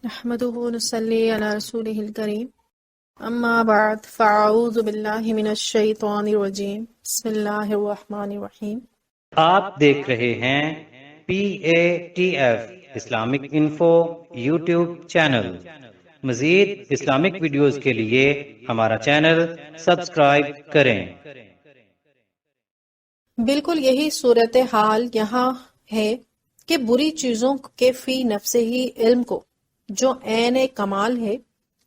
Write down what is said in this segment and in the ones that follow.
نحمده ونصلي على رسوله الكريم اما بعد فاعوذ باللہ من الشیطان الرجیم بسم اللہ الرحمن الرحیم۔ آپ دیکھ رہے ہیں PATF Islamic info YouTube channel. مزید اسلامک ویڈیوز کے لیے ہمارا چینل سبسکرائب کریں۔ بالکل یہی صورتحال یہاں ہے کہ بری چیزوں کے فی نفس ہی علم کو جو عین کمال ہے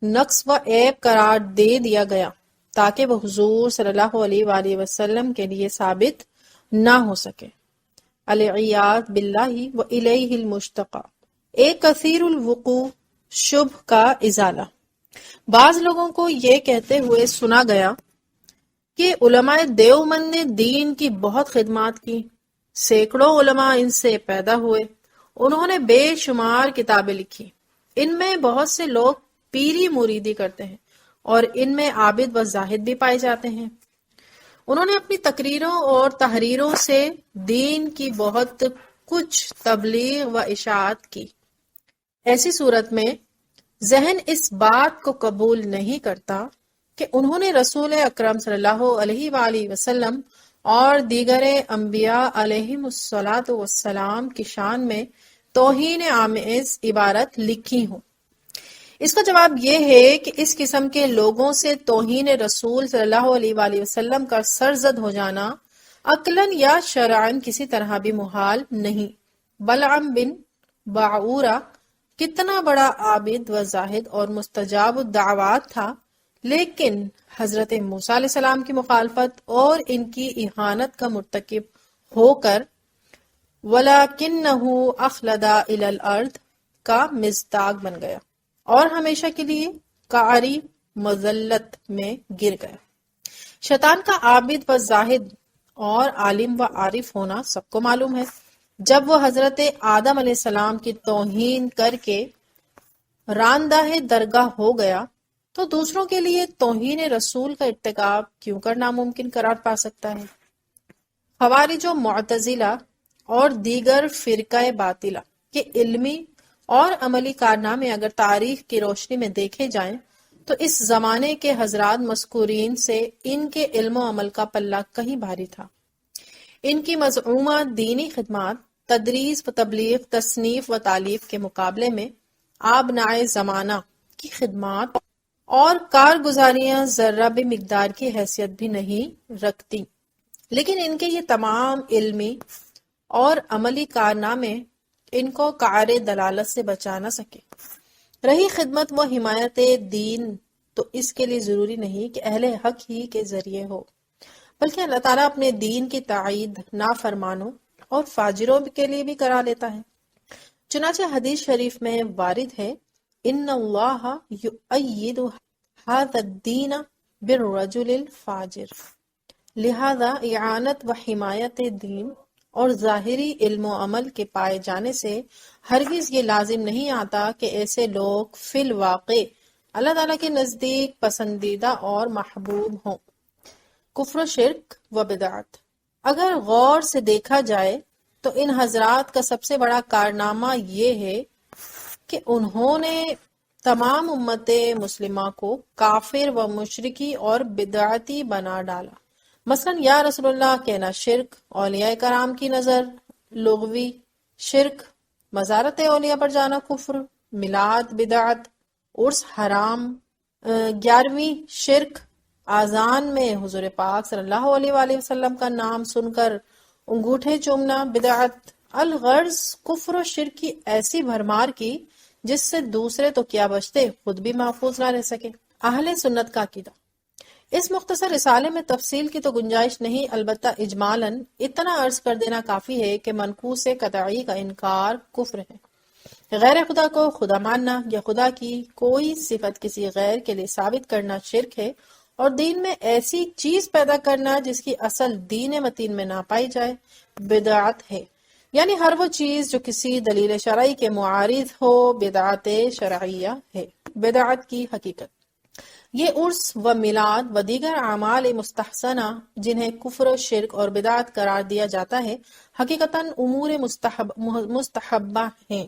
نقص و عیب قرار دے دیا گیا تاکہ وہ حضور صلی اللہ علیہ وآلہ وسلم کے لیے ثابت نہ ہو سکے۔ العیاذ باللہ و الیہ المشتقى، ایک کثیر الوقوع شبہ کا ازالہ۔ بعض لوگوں کو یہ کہتے ہوئے سنا گیا کہ علماء دیوبند نے دین کی بہت خدمات کی، سینکڑوں علماء ان سے پیدا ہوئے، انہوں نے بے شمار کتابیں لکھی، ان میں بہت سے لوگ پیری مریدی کرتے ہیں اور ان میں عابد و زاہد بھی پائے جاتے ہیں۔ انہوں نے اپنی تقریروں اور تحریروں سے دین کی بہت کچھ تبلیغ و اشاعت کی۔ ایسی صورت میں ذہن اس بات کو قبول نہیں کرتا کہ انہوں نے رسول اکرم صلی اللہ علیہ وآلہ وسلم اور دیگر انبیاء علیہم الصلاۃ والسلام کی شان میں توہین آمیز عبارت لکھی ہوں۔ اس کا جواب یہ ہے کہ اس قسم کے لوگوں سے توہین رسول صلی اللہ علیہ وآلہ وسلم کا سرزد ہو جانا عقلاً یا شرعاً کسی طرح بھی محال نہیں۔ بلعم بن باعورہ کتنا بڑا عابد و زاہد اور مستجاب الدعوات تھا، لیکن حضرت موسیٰ علیہ السلام کی مخالفت اور ان کی اہانت کا مرتکب ہو کر وَلَكِنَّهُ أَخْلَدَ إِلَى الْأَرْضِ کا مزداق بن گیا اور ہمیشہ کے لیے قعری مذلت میں گر گیا۔ شیطان کا عابد و زاہد اور عالم و عارف ہونا سب کو معلوم ہے۔ جب وہ حضرت آدم علیہ السلام کی توہین کر کے راندہ درگاہ ہو گیا تو دوسروں کے لیے توہین رسول کا ارتکاب کیوں کر ناممکن قرار پا سکتا ہے؟ خوارج و معتزلہ اور دیگر فرقہ باطلہ کے علمی اور عملی کارنامے اگر تاریخ کی روشنی میں دیکھے جائیں تو اس زمانے کے حضرات مذکورین سے ان کے علم و عمل کا پلہ کہیں بھاری تھا۔ ان کی مزعومہ دینی خدمات، تدریس و تبلیغ، تصنیف و تالیف کے مقابلے میں آبنائے زمانہ کی خدمات اور کارگزاریاں ذرہ بھی مقدار کی حیثیت بھی نہیں رکھتی، لیکن ان کے یہ تمام علمی اور عملی کارنامے ان کو قعر دلالت سے بچا نہ سکے۔ رہی خدمت و حمایت دین تو اس کے لیے ضروری نہیں کہ اہل حق ہی کے ذریعے ہو، بلکہ اللہ تعالیٰ اپنے دین کی تائید نافرمانوں اور فاجروں کے لیے بھی کرا لیتا ہے۔ چنانچہ حدیث شریف میں وارد ہے ان اللہ یؤید ھذا الدین بالرجل الفاجر، لہذا اعانت و حمایت دین اور ظاہری علم و عمل کے پائے جانے سے ہرگز یہ لازم نہیں آتا کہ ایسے لوگ فی الواقع اللہ تعالیٰ کے نزدیک پسندیدہ اور محبوب ہوں۔ کفر و شرک و بدعت، اگر غور سے دیکھا جائے تو ان حضرات کا سب سے بڑا کارنامہ یہ ہے کہ انہوں نے تمام امت مسلمہ کو کافر و مشرکی اور بدعتی بنا ڈالا۔ مثلا یا رسول اللہ کہنا شرک، اولیاء کرام کی نظر لغوی شرک، مزارت اولیاء پر جانا کفر، میلاد بدعت، عرس حرام، 11ویں شرک، آذان میں حضور پاک صلی اللہ علیہ وآلہ وسلم کا نام سن کر انگوٹھے چومنا بدعت۔ الغرض کفر و شرک کی ایسی بھرمار کی جس سے دوسرے تو کیا بچتے خود بھی محفوظ نہ رہ سکے۔ اہل سنت کا عقیدہ، اس مختصر رسالے میں تفصیل کی تو گنجائش نہیں، البتہ اجمالاً اتنا عرض کر دینا کافی ہے کہ منقوص قطعی کا انکار کفر ہے۔ غیر خدا کو خدا ماننا یا خدا کی کوئی صفت کسی غیر کے لیے ثابت کرنا شرک ہے، اور دین میں ایسی چیز پیدا کرنا جس کی اصل دین متین میں نہ پائی جائے بدعت ہے، یعنی ہر وہ چیز جو کسی دلیل شرعی کے معارض ہو بدعت شرعیہ ہے۔ بدعت کی حقیقت، یہ عرس و میلاد و دیگر اعمال مستحسنہ جنہیں کفر و شرک اور بدعت قرار دیا جاتا ہے حقیقتاً امور مستحبہ ہیں،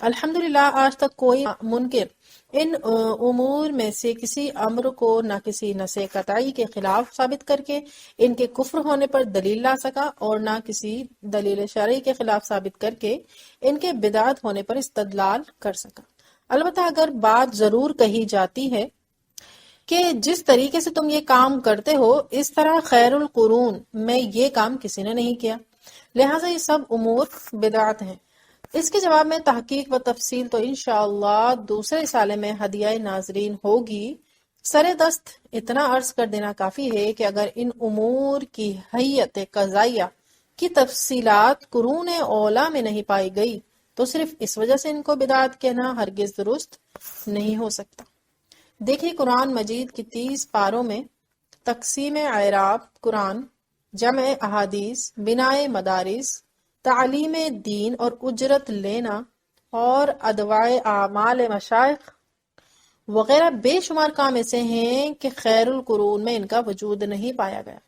الحمدللہ آج تک کوئی منکر ان امور میں سے کسی امر کو نہ کسی نص قطعی کے خلاف ثابت کر کے ان کے کفر ہونے پر دلیل لا سکا اور نہ کسی دلیل شرعی کے خلاف ثابت کر کے ان کے بدعت ہونے پر استدلال کر سکا۔ البتہ اگر بات ضرور کہی جاتی ہے کہ جس طریقے سے تم یہ کام کرتے ہو اس طرح خیر القرون میں یہ کام کسی نے نہیں کیا، لہٰذا یہ سب امور بدعت ہیں، اس کے جواب میں تحقیق و تفصیل تو انشاءاللہ دوسرے رسالے میں ہدیہ ناظرین ہوگی۔ سر دست اتنا عرض کر دینا کافی ہے کہ اگر ان امور کی حیت قضائیہ کی تفصیلات قرون اولا میں نہیں پائی گئی تو صرف اس وجہ سے ان کو بدعت کہنا ہرگز درست نہیں ہو سکتا۔ دیکھیے قرآن مجید کی 30 پاروں میں تقسیم اعراب قرآن، جمع احادیث، بنائے مدارس، تعلیم دین اور اجرت لینا اور ادوائے اعمال مشائخ وغیرہ بے شمار کام ایسے ہیں کہ خیر القرون میں ان کا وجود نہیں پایا گیا،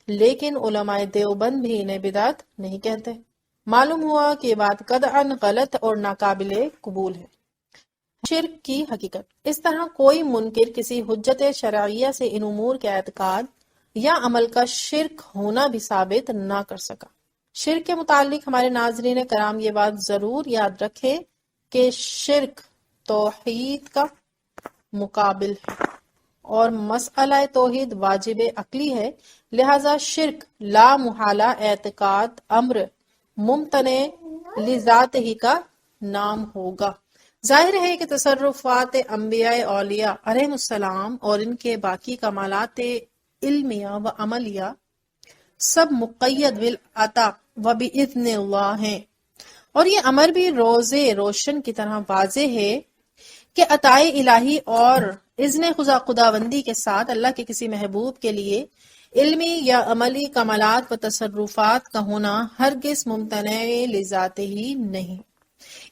لیکن علماء دیوبند بھی انہیں بدعت نہیں کہتے۔ معلوم ہوا کہ یہ بات قطعاً غلط اور ناقابل قبول ہے۔ شرک کی حقیقت، اس طرح کوئی منکر کسی حجت شرعیہ سے ان امور کے اعتقاد یا عمل کا شرک ہونا بھی ثابت نہ کر سکا۔ شرک کے متعلق ہمارے ناظرین کرام یہ بات ضرور یاد رکھے کہ شرک توحید کا مقابل ہے اور مسئلہ توحید واجب عقلی ہے، لہذا شرک لا محالہ اعتقاد امر ممتنع لذات ہی کا نام ہوگا۔ ظاہر ہے کہ تصرفات انبیاء اولیاء علیہ السلام اور ان کے باقی کمالات علمیہ و عملیہ سب مقید بالعطا و باذن اللہ ہیں، اور یہ امر بھی روزے روشن کی طرح واضح ہے کہ عطائے الہی اور اذن خداوندی کے ساتھ اللہ کے کسی محبوب کے لیے علمی یا عملی کمالات و تصرفات کا ہونا ہرگز ممتنع لذات ہی نہیں،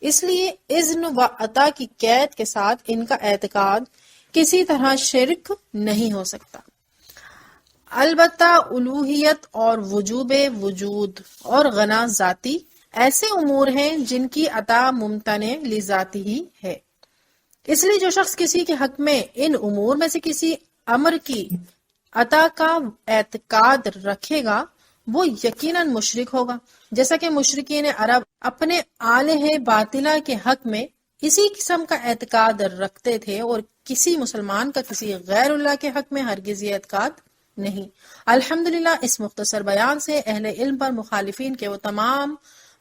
اس لیے اذن و عطا کی قید کے ساتھ ان کا اعتقاد کسی طرح شرک نہیں ہو سکتا۔ البتہ الوہیت اور وجوب وجود اور غنا ذاتی ایسے امور ہیں جن کی عطا ممتنع لذات ہی ہے، اس لیے جو شخص کسی کے حق میں ان امور میں سے کسی امر کی عطا کا اعتقاد رکھے گا وہ یقیناً مشرک ہوگا، جیسا کہ مشرکین عرب اپنے آلہ باطلہ کے حق میں اسی قسم کا اعتقاد رکھتے تھے، اور کسی مسلمان کا کسی غیر اللہ کے حق میں ہرگز یہ اعتقاد نہیں۔ الحمدللہ اس مختصر بیان سے اہل علم پر مخالفین کے وہ تمام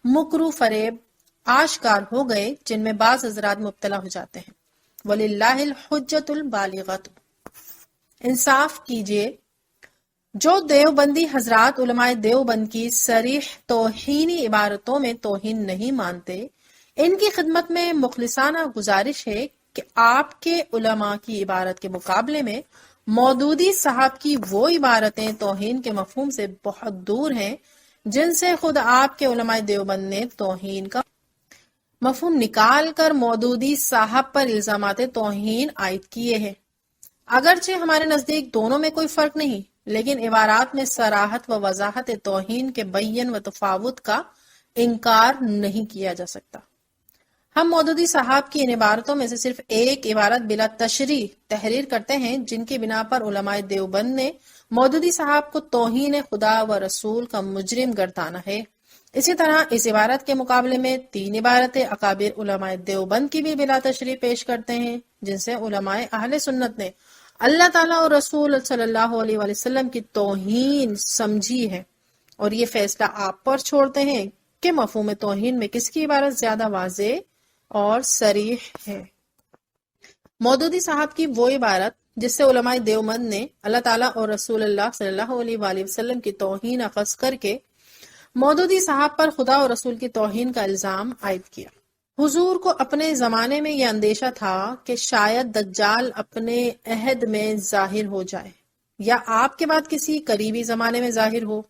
مکر و فریب آشکار ہو گئے جن میں بعض حضرات مبتلا ہو جاتے ہیں۔ وَلِلَّهِ الْحُجَّةُ الْبَالِغَةُ، انصاف کیجئے، جو دیوبندی حضرات علماء دیوبند کی صریح توہینی عبارتوں میں توہین نہیں مانتے، ان کی خدمت میں مخلصانہ گزارش ہے کہ آپ کے علماء کی عبارت کے مقابلے میں مودودی صاحب کی وہ عبارتیں توہین کے مفہوم سے بہت دور ہیں جن سے خود آپ کے علماء دیوبند نے توہین کا مفہوم نکال کر مودودی صاحب پر الزامات توہین عائد کیے ہیں۔ اگرچہ ہمارے نزدیک دونوں میں کوئی فرق نہیں، لیکن عبارات میں صراحت و وضاحت توہین کے بین و تفاوت کا انکار نہیں کیا جا سکتا۔ ہم مودودی صاحب کی ان عبارتوں میں سے صرف ایک عبارت بلا تشریح تحریر کرتے ہیں جن کی بنا پر علماء دیوبند نے مودودی صاحب کو توہین خدا و رسول کا مجرم گردانا ہے۔ اسی طرح اس عبارت کے مقابلے میں 3 عبارتیں اکابر علماء دیوبند کی بھی بلا تشریح پیش کرتے ہیں جن سے علماء اہل سنت نے اللہ تعالیٰ اور رسول صلی اللہ علیہ وآلہ وسلم کی توہین سمجھی ہے، اور یہ فیصلہ آپ پر چھوڑتے ہیں کہ مفہوم توہین میں کس کی عبارت زیادہ واضح اور صریح ہے۔ مودودی صاحب کی وہ عبارت جس سے علماء دیوبند نے اللہ تعالیٰ اور رسول اللہ صلی اللہ علیہ وآلہ وسلم کی توہین اخذ کر کے مودودی صاحب پر خدا اور رسول کی توہین کا الزام عائد کیا۔ حضور کو اپنے زمانے میں یہ اندیشہ تھا کہ شاید دجال اپنے عہد میں ظاہر ہو جائے یا آپ کے بعد کسی قریبی زمانے میں ظاہر ہو،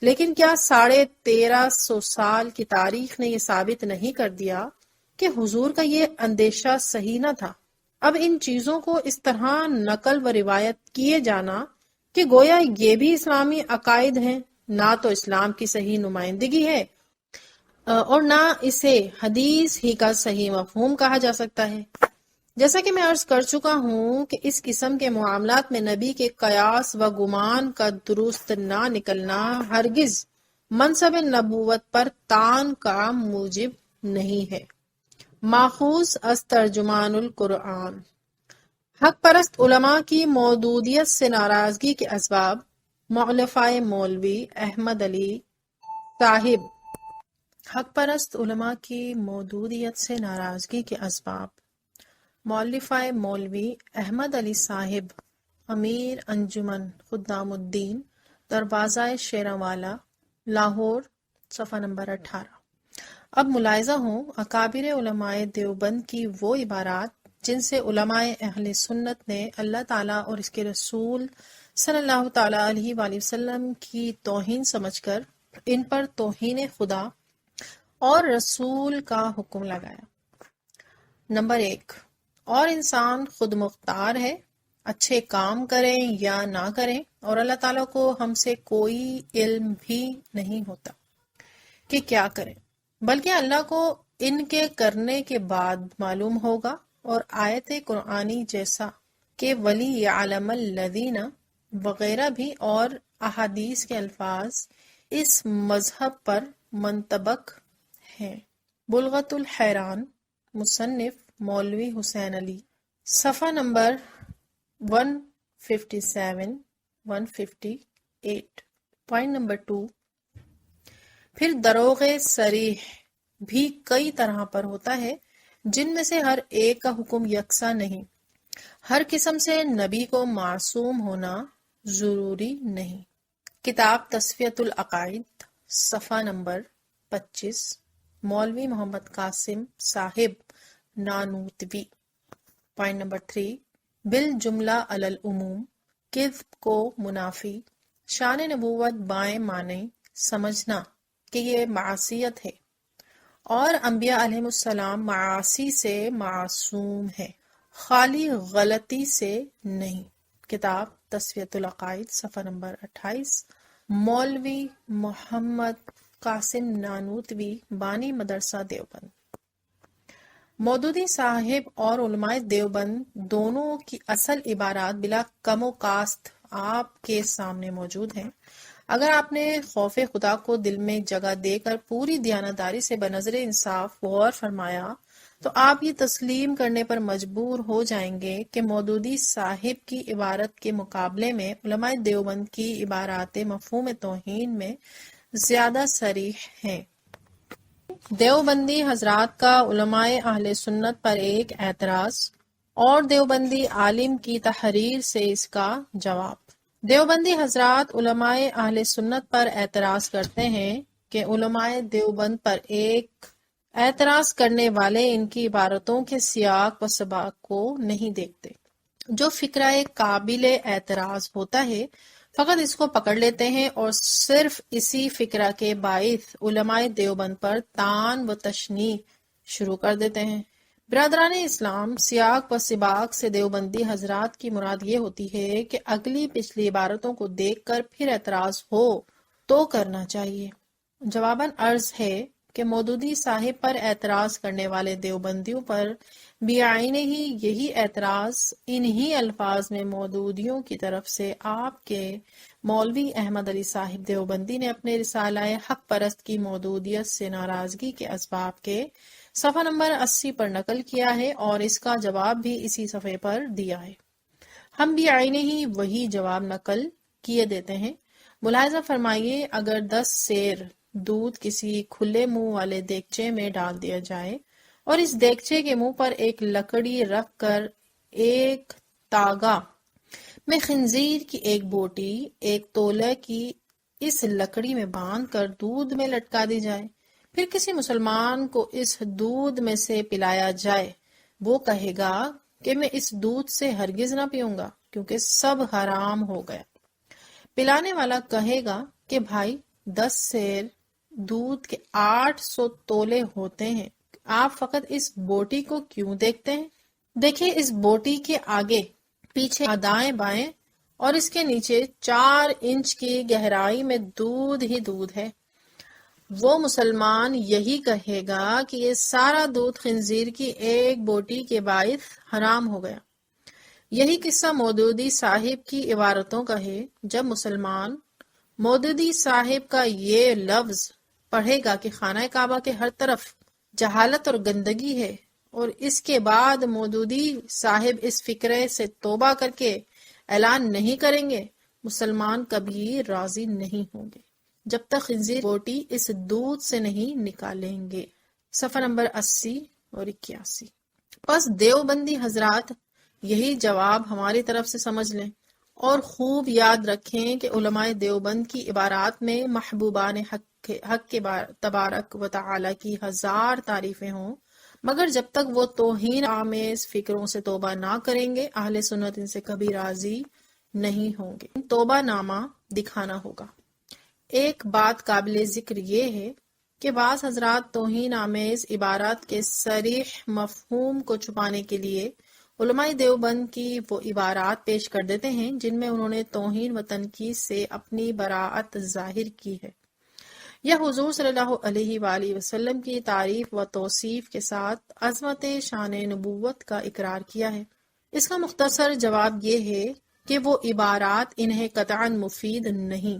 لیکن کیا 1350 سال کی تاریخ نے یہ ثابت نہیں کر دیا کہ حضور کا یہ اندیشہ صحیح نہ تھا؟ اب ان چیزوں کو اس طرح نقل و روایت کیے جانا کہ گویا یہ بھی اسلامی عقائد ہیں، نہ تو اسلام کی صحیح نمائندگی ہے، اور نہ اسے حدیث ہی کا صحیح مفہوم کہا جا سکتا ہے۔ جیسا کہ میں عرض کر چکا ہوں کہ اس قسم کے معاملات میں نبی کے قیاس و گمان کا درست نہ نکلنا ہرگز منصب نبوت پر طعن کا موجب نہیں ہے۔ ماخوذ از ترجمان القرآن۔ حق پرست علماء کی مودودیت سے ناراضگی کے اسباب۔ مؤلفہ مولوی احمد علی صاحب۔ حق پرست علماء کی مودودیت سے ناراضگی کے اسباب۔ مؤلفہ مولوی احمد علی صاحب، امیر انجمن خدام الدین، دروازہ شیرانوالہ، لاہور، صفحہ نمبر 18۔ اب ملاحظہ ہوں اکابر علماء دیوبند کی وہ عبارات جن سے علماء اہل سنت نے اللہ تعالیٰ اور اس کے رسول صلی اللہ تعالیٰ علیہ وآلہ وسلم کی توہین سمجھ کر ان پر توہین خدا اور رسول کا حکم لگایا۔ نمبر 1، اور انسان خود مختار ہے، اچھے کام کریں یا نہ کریں، اور اللہ تعالیٰ کو ہم سے کوئی علم بھی نہیں ہوتا کہ کیا کریں، بلکہ اللہ کو ان کے کرنے کے بعد معلوم ہوگا۔ اور آیت قرآنی جیسا کہ ولی یعلم الذین وغیرہ بھی اور احادیث کے الفاظ اس مذہب پر منطبق ہیں۔ بلغت الحیران، مصنف مولوی حسین علی، صفحہ نمبر 157 158۔ پوائنٹ نمبر 2، پھر دروغ صریح بھی کئی طرح پر ہوتا ہے، جن میں سے ہر ایک کا حکم یکساں نہیں۔ ہر قسم سے نبی کو معصوم ہونا ضروری نہیں۔ کتاب تصفیۃ العقائد، صفحہ نمبر 25، مولوی محمد قاسم صاحب نانوتوی۔ پوائنٹ نمبر 3، بالجملہ علی العموم، کذب کو منافی، شان نبوت بائیں معنی سمجھنا کہ یہ معصیت ہے، اور انبیاء علیہ السلام معاصی سے معصوم ہے، خالی غلطی سے نہیں۔ کتاب تصفیۃ العقائد، صفحہ نمبر 28، مولوی محمد قاسم نانوتوی، بانی مدرسہ دیوبند۔ مودودی صاحب اور علماء دیوبند دونوں کی اصل عبارات بلا کم و کاست آپ کے سامنے موجود ہیں۔ اگر آپ نے خوف خدا کو دل میں جگہ دے کر پوری دیانتداری سے بنظر انصاف غور فرمایا تو آپ یہ تسلیم کرنے پر مجبور ہو جائیں گے کہ مودودی صاحب کی عبارت کے مقابلے میں علماء دیوبند کی عبارات مفہوم توہین میں زیادہ صریح ہیں۔ دیوبندی حضرات کا علماء اہل سنت پر ایک اعتراض اور دیوبندی عالم کی تحریر سے اس کا جواب۔ دیوبندی حضرات علماء اہل سنت پر اعتراض کرتے ہیں کہ علماء دیوبند پر ایک اعتراض کرنے والے ان کی عبارتوں کے سیاق و سباق کو نہیں دیکھتے۔ جو فقرہ قابل اعتراض ہوتا ہے فقط اس کو پکڑ لیتے ہیں اور صرف اسی فقرہ کے باعث علماء دیوبند پر طعن و تشنیع شروع کر دیتے ہیں۔ برادران اسلام، سیاق و سباق سے دیوبندی حضرات کی مراد یہ ہوتی ہے کہ اگلی پچھلی عبارتوں کو دیکھ کر پھر اعتراض ہو تو کرنا چاہیے۔ جواباً عرض ہے کہ مودودی صاحب پر اعتراض کرنے والے دیوبندیوں پر بعینہ ہی یہی اعتراض انہی الفاظ میں مودودیوں کی طرف سے آپ کے مولوی احمد علی صاحب دیوبندی نے اپنے رسالہ حق پرست کی مودودیت سے ناراضگی کے اسباب کے صفحہ نمبر 80 پر نقل کیا ہے اور اس کا جواب بھی اسی صفحے پر دیا ہے۔ ہم بھی بعینہ ہی وہی جواب نقل کیے دیتے ہیں۔ ملاحظہ فرمائیے، اگر 10 سیر دودھ کسی کھلے منہ والے دیگچے میں ڈال دیا جائے اور اس دیگچے کے منہ پر ایک لکڑی رکھ کر ایک تاگا میں خنزیر کی ایک بوٹی ایک تولے کی اس لکڑی میں باندھ کر دودھ میں لٹکا دی جائے، پھر کسی مسلمان کو اس دودھ میں سے پلایا جائے، وہ کہے گا کہ میں اس دودھ سے ہرگز نہ پیوں گا کیونکہ سب حرام ہو گیا۔ پلانے والا کہے گا کہ بھائی 10 سیر دودھ کے 800 تولے ہوتے ہیں، آپ فقط اس بوٹی کو کیوں دیکھتے ہیں؟ دیکھیں اس بوٹی کے آگے پیچھے دائیں بائیں اور اس کے نیچے 4 انچ کی گہرائی میں دودھ ہی دودھ ہے۔ وہ مسلمان یہی کہے گا کہ یہ سارا دودھ خنزیر کی ایک بوٹی کے باعث حرام ہو گیا۔ یہی قصہ مودودی صاحب کی عبارتوں کا ہے۔ جب مسلمان مودودی صاحب کا یہ لفظ پڑھے گا کہ خانہ کعبہ کے ہر طرف جہالت اور گندگی ہے، اور اس کے بعد مودودی صاحب اس فکرے سے توبہ کر کے اعلان نہیں کریں گے، مسلمان کبھی راضی نہیں ہوں گے جب تک خنزیر بوٹی اس دودھ سے نہیں نکالیں گے۔ صفحہ نمبر 80 اور 81۔ پس دیوبندی حضرات یہی جواب ہماری طرف سے سمجھ لیں، اور خوب یاد رکھیں کہ علماء دیوبند کی عبارات میں محبوبان حق کے تبارک و تعالی کی 1000 تعریفیں ہوں، مگر جب تک وہ توہین آمیز فکروں سے توبہ نہ کریں گے، اہل سنت ان سے کبھی راضی نہیں ہوں گے۔ توبہ نامہ دکھانا ہوگا۔ ایک بات قابل ذکر یہ ہے کہ بعض حضرات توہین آمیز عبارات کے صریح مفہوم کو چھپانے کے لیے علماء دیوبند کی وہ عبارات پیش کر دیتے ہیں جن میں انہوں نے توہین و تنقید سے اپنی براعت ظاہر کی ہے، یا حضور صلی اللہ علیہ وآلہ وسلم کی تعریف و توصیف کے ساتھ عظمت شان نبوت کا اقرار کیا ہے۔ اس کا مختصر جواب یہ ہے کہ وہ عبارات انہیں قطعاً مفید نہیں،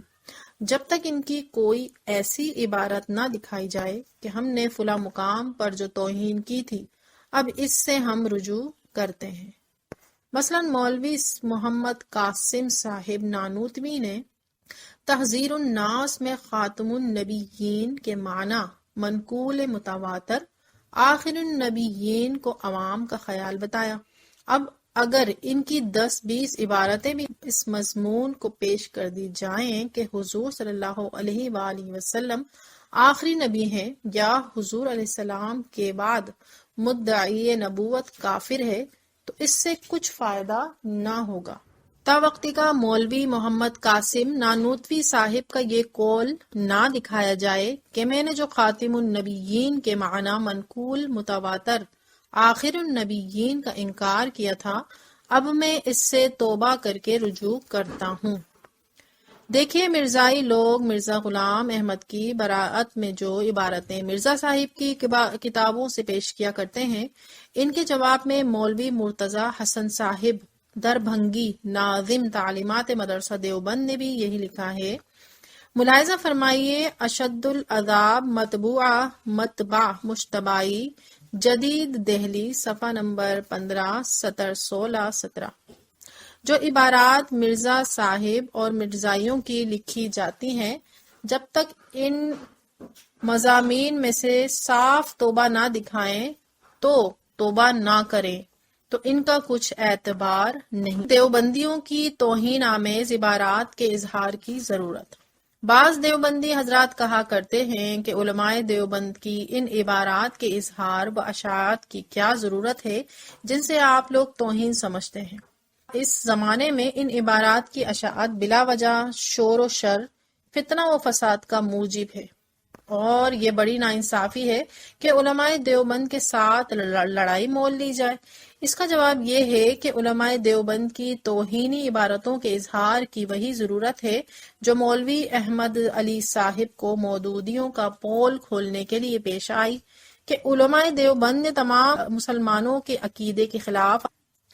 جب تک ان کی کوئی ایسی عبارت نہ دکھائی جائے کہ ہم نے فلاں مقام پر جو توہین کی تھی اب اس سے ہم رجوع کرتے ہیں۔ مثلا مولوی محمد قاسم صاحب نانوتوی نے تحذیر الناس میں خاتم النبیین کے معنی منقول متواتر آخر النبیین کو عوام کا خیال بتایا۔ اب اگر ان کی 10-20 عبارتیں بھی اس مضمون کو پیش کر دی جائیں کہ حضور صلی اللہ علیہ وآلہ وسلم آخری نبی ہیں، یا حضور علیہ السلام کے بعد مدعی نبوت کافر ہے، تو اس سے کچھ فائدہ نہ ہوگا۔ تا وقتی کا مولوی محمد قاسم نانوتوی صاحب کا یہ قول نہ دکھایا جائے کہ میں نے جو خاتم النبیین کے معنی منقول متواتر آخر النبیین کا انکار کیا تھا، اب میں اس سے توبہ کر کے رجوع کرتا ہوں۔ دیکھیے مرزائی لوگ مرزا غلام احمد کی براعت میں جو عبارتیں مرزا صاحب کی کتابوں سے پیش کیا کرتے ہیں، ان کے جواب میں مولوی مرتضی حسن صاحب دربھنگی ناظم تعلیمات مدرسہ دیوبند نے بھی یہی لکھا ہے۔ ملاحظہ فرمائیے، اشد العذاب مطبع مشتبائی جدید دہلی، صفحہ نمبر 15، سطر 16-17۔ جو عبارات مرزا صاحب اور مرزائیوں کی لکھی جاتی ہیں، جب تک ان مضامین میں سے صاف توبہ نہ دکھائیں تو توبہ نہ کریں تو ان کا کچھ اعتبار نہیں۔ دیوبندیوں کی توہین آمیز عبارات کے اظہار کی ضرورت۔ بعض دیوبندی حضرات کہا کرتے ہیں کہ علماء دیوبند کی ان عبارات کے اظہار و اشاعت کی کیا ضرورت ہے جن سے آپ لوگ توہین سمجھتے ہیں۔ اس زمانے میں ان عبارات کی اشاعت بلا وجہ شور و شر، فتنہ و فساد کا موجب ہے، اور یہ بڑی ناانصافی ہے کہ علماء دیوبند کے ساتھ لڑائی مول لی جائے۔ اس کا جواب یہ ہے کہ علماء دیوبند کی توہینی عبارتوں کے اظہار کی وہی ضرورت ہے جو مولوی احمد علی صاحب کو مودودیوں کا پول کھولنے کے لیے پیش آئی، کہ علماء دیوبند نے تمام مسلمانوں کے عقیدے کے خلاف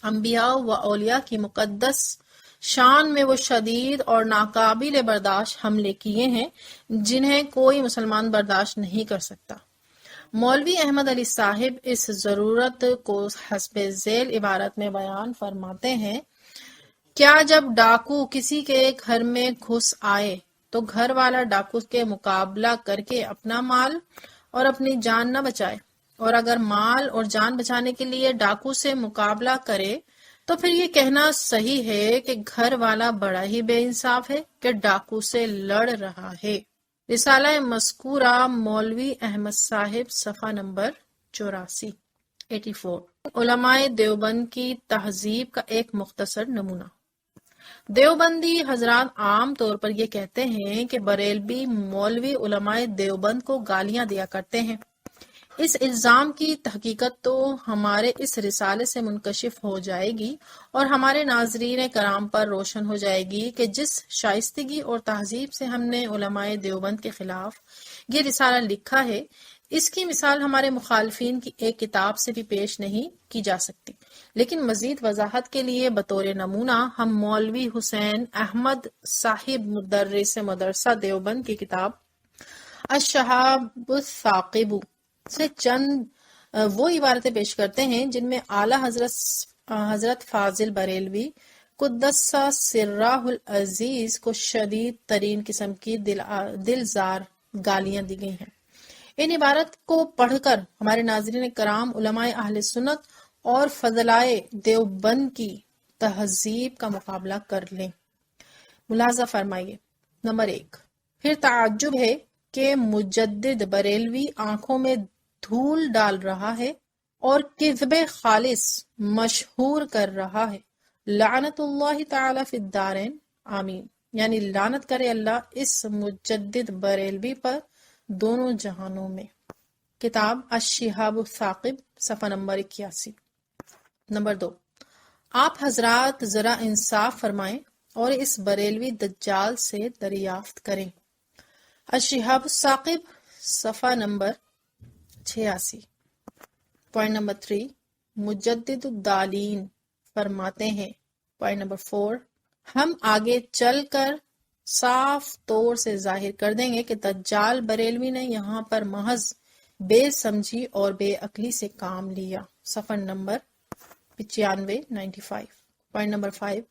انبیاء و اولیاء کی مقدس شان میں وہ شدید اور ناقابل برداشت حملے کیے ہیں جنہیں کوئی مسلمان برداشت نہیں کر سکتا۔ مولوی احمد علی صاحب اس ضرورت کو حسب ذیل عبارت میں بیان فرماتے ہیں: کیا جب ڈاکو کسی کے گھر میں گھس آئے تو گھر والا ڈاکو کے مقابلہ کر کے اپنا مال اور اپنی جان نہ بچائے، اور اگر مال اور جان بچانے کے لیے ڈاکو سے مقابلہ کرے تو پھر یہ کہنا صحیح ہے کہ گھر والا بڑا ہی بے انصاف ہے کہ ڈاکو سے لڑ رہا ہے۔ رسالہ مذکورہ مولوی احمد صاحب، صفحہ نمبر 84۔ علماء دیوبند کی تہذیب کا ایک مختصر نمونہ۔ دیوبندی حضرات عام طور پر یہ کہتے ہیں کہ بریلوی مولوی علماء دیوبند کو گالیاں دیا کرتے ہیں۔ اس الزام کی تحقیقت تو ہمارے اس رسالے سے منکشف ہو جائے گی اور ہمارے ناظرین کرام پر روشن ہو جائے گی کہ جس شائستگی اور تہذیب سے ہم نے علماء دیوبند کے خلاف یہ رسالہ لکھا ہے، اس کی مثال ہمارے مخالفین کی ایک کتاب سے بھی پیش نہیں کی جا سکتی، لیکن مزید وضاحت کے لیے بطور نمونہ ہم مولوی حسین احمد صاحب مدرس مدرسہ دیوبند کی کتاب الشہاب الثاقب سے چند وہ عبارتیں پیش کرتے ہیں جن میں اعلیٰ حضرت فاضل بریلوی قدس سرہ العزیز کو شدید ترین قسم کی دلزار گالیاں دی گئی ہیں۔ ان عبارت کو پڑھ کر ہمارے ناظرین کرام علماء اہل سنت اور فضلائے دیوبند کی تہذیب کا مقابلہ کر لیں۔ ملاحظہ فرمائیے، نمبر 1، پھر تعجب ہے کہ مجدد بریلوی آنکھوں میں دھول ڈال رہا ہے اور کذب خالص مشہور کر رہا ہے۔ لعنت اللہ تعالی فی الدارین، آمین، یعنی لعنت کرے اللہ اس مجدد بریلوی پر دونوں جہانوں میں۔ کتاب الشہاب الثاقب، صفحہ نمبر 81۔ نمبر 2، آپ حضرات ذرا انصاف فرمائیں اور اس بریلوی دجال سے دریافت کریں۔ الشہاب الثاقب، صفحہ نمبر 86۔ پوائنٹ نمبر 3، مجدد الدالین فرماتے ہیں، پوائنٹ نمبر 4، ہم آگے چل کر صاف طور سے ظاہر کر دیں گے کہ دجال بریلوی نے یہاں پر محض بے سمجھی اور بے عقلی سے کام لیا۔ صفحہ نمبر 95۔ پوائنٹ نمبر 5،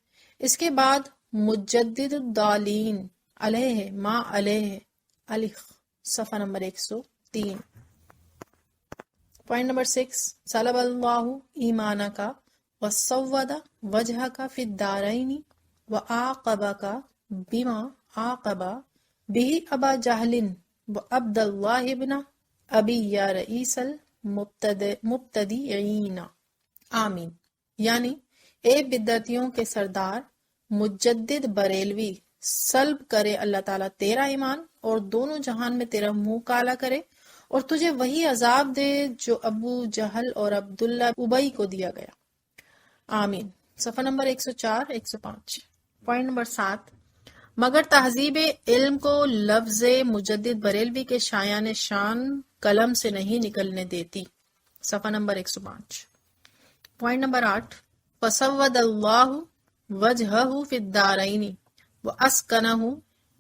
اس کے بعد مجدد الدالین علیہ ما علیہ الخ، صفحہ نمبر 103۔ پوائنٹ نمبر 6، صلب اللہ ایمانک وسود وجہک فی الدارین وعاقبک بما عاقب بہ ابا جہل وعبد اللہ ابن ابی یا رئیس المبتدعین، آمین، یعنی اے بدعتیوں کے سردار مجدد بریلوی، سلب کرے اللہ تعالیٰ تیرا ایمان اور دونوں جہان میں تیرا منہ کالا کرے اور تجھے وہی عذاب دے جو ابو جہل اور عبداللہ ابئی کو دیا گیا، آمین۔ صفحہ نمبر 104 105۔ پوائنٹ نمبر 7، مگر تہذیب علم کو لفظ مجدد بریلوی کے شایان شان قلم سے نہیں نکلنے دیتی۔ صفحہ نمبر 105۔ پوائنٹ نمبر 8، فسود اللہ وجہہ فی الدارین واسکنہ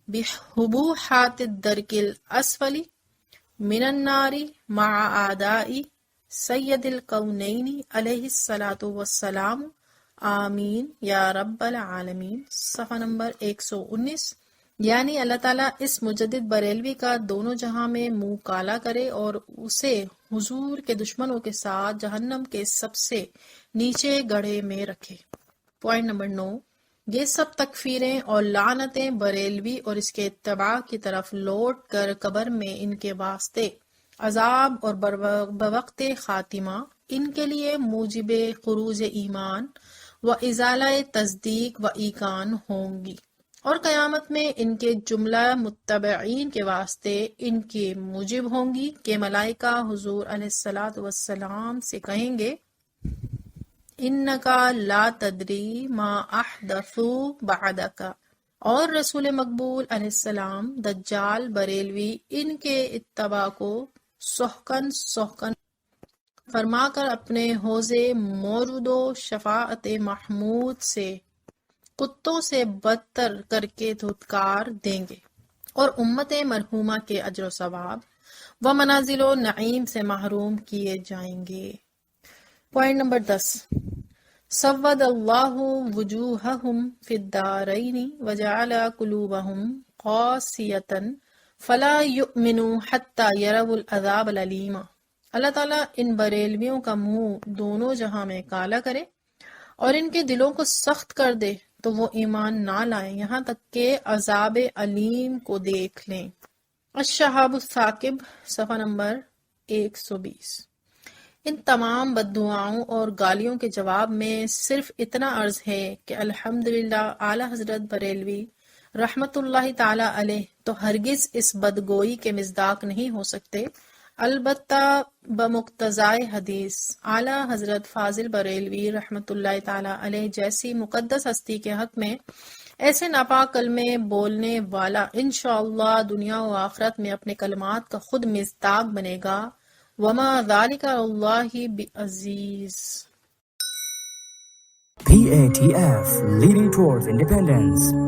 بحبوحات الدرک الاسفل من النار مع اعداء سید الکونین علیہ الصلاۃ والسلام، آمین یا رب العالمین۔ صفحہ نمبر 119، یعنی اللہ تعالیٰ اس مجدد بریلوی کا دونوں جہاں میں منہ کالا کرے اور اسے حضور کے دشمنوں کے ساتھ جہنم کے سب سے نیچے گڑھے میں رکھے۔ پوائنٹ نمبر 9، یہ سب تکفیریں اور لعنتیں بریلوی اور اس کے اتباع کی طرف لوٹ کر قبر میں ان کے واسطے عذاب اور بوقت خاتمہ ان کے لیے موجب خروج ایمان و ازالہ تصدیق و ایقان ہوں گی، اور قیامت میں ان کے جملہ متبعین کے واسطے ان کے موجب ہوں گی کہ ملائکہ حضور علیہ الصلاۃ والسلام سے کہیں گے انکا لا تدری ما احدثوا بعدک، اور رسول مقبول علیہ السلام دجال بریلوی ان کے اتباع کو سحقن فرما کر اپنے حوض مورود و شفاعت محمود سے کتوں سے بدتر کر کے دھتکار دیں گے، اور امت مرحومہ کے اجر و ثواب و منازل و نعیم سے محروم کیے جائیں گے۔ پوائنٹ نمبر 10، سود اللہ وجوہہم فی الدارین وجعل قلوبہم قاسیۃ فلا یؤمنوا حتی یروا العذاب العلیم۔ اللہ تعالیٰ ان بریلویوں کا منہ دونوں جہاں میں کالا کرے اور ان کے دلوں کو سخت کر دے تو وہ ایمان نہ لائیں یہاں تک کہ عذاب علیم کو دیکھ لیں۔ الشہاب الثاقب، صفحہ نمبر 120۔ ان تمام بددعاؤں اور گالیوں کے جواب میں صرف اتنا عرض ہے کہ الحمدللہ اعلی حضرت بریلوی رحمت اللہ تعالی علیہ تو ہرگز اس بدگوئی کے مصداق نہیں ہو سکتے، البتہ بمقتضائے حدیث اعلی حضرت فاضل بریلوی رحمت اللہ تعالی علیہ جیسی مقدس ہستی کے حق میں ایسے ناپاک کلمے بولنے والا انشاءاللہ دنیا و آخرت میں اپنے کلمات کا خود مصداق بنے گا. وما ذالک اللہ بعزیز. PATF, leading towards independence.